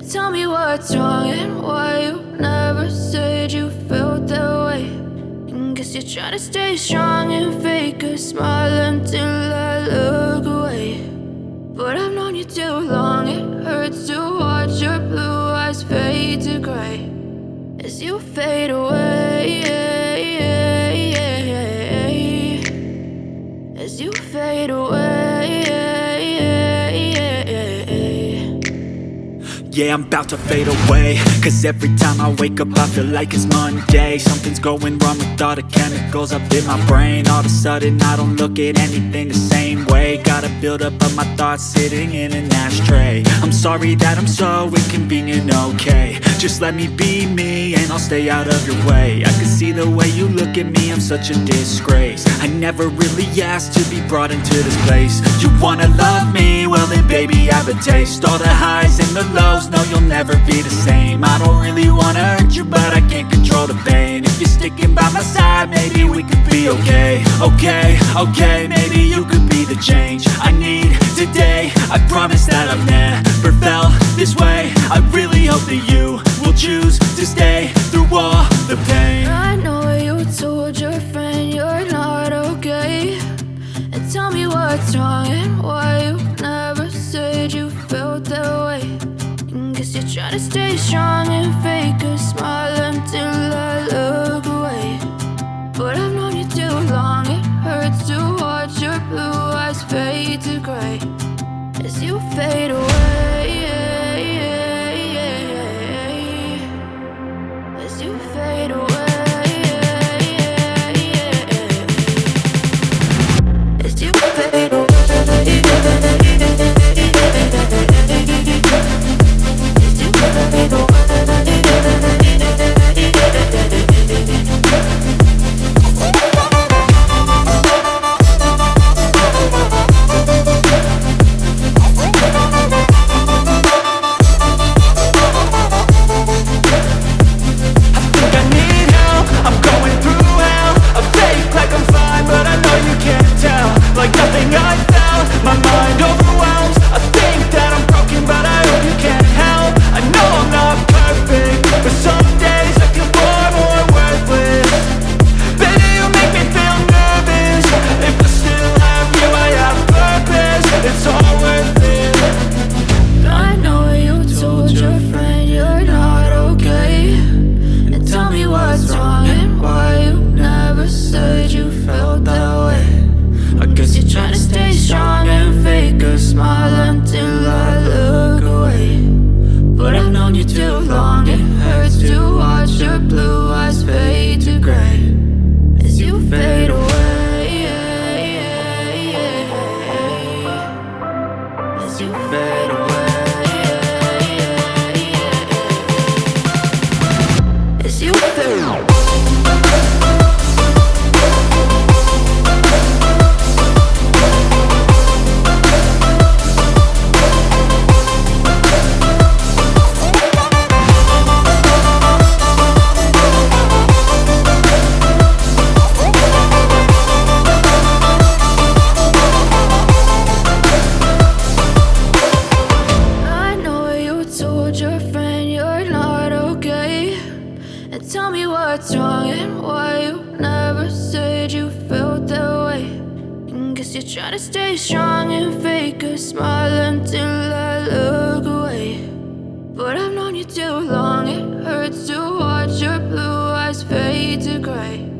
Tell me what's wrong and why you never said you felt that way. And guess you're trying to stay strong and fake a smile until I look away. But I've known you too long, it hurts to watch your blue eyes fade to gray as you fade away, as you fade away. Yeah, I'm about to fade away, cause every time I wake up I feel like it's Monday. Something's going wrong with all the chemicals up in my brain. All of a sudden I don't look at anything the same way. Gotta build up of my thoughts sitting in an ashtray. I'm sorry that I'm so inconvenient, okay. Just let me be me and I'll stay out of your way. I can see the way you look at me, I'm such a disgrace. I never really asked to be brought into this place. You wanna love me? Well then baby have a taste. All the highs and the lows, no, you'll never be the same. I don't really wanna hurt you, but I can't control the pain. If you're sticking by my side, maybe we could be okay. Okay, maybe you could be the change I need today. I promise that I've never felt this way. I really hope that you will choose to stay through all the pain. I know you told your friend you're not okay. And tell me what's wrong and why you never said you felt that way. Guess you're trying to stay strong and fake a smile until I look away. But I've known you too long, it hurts to watch your blue eyes fade to gray as you fade away, as you fade away, as you fade away. Tell me what's wrong and why you never said you felt that way. And guess you're trying to stay strong and fake a smile until I look away. But I've known you too long, it hurts to watch your blue eyes fade to gray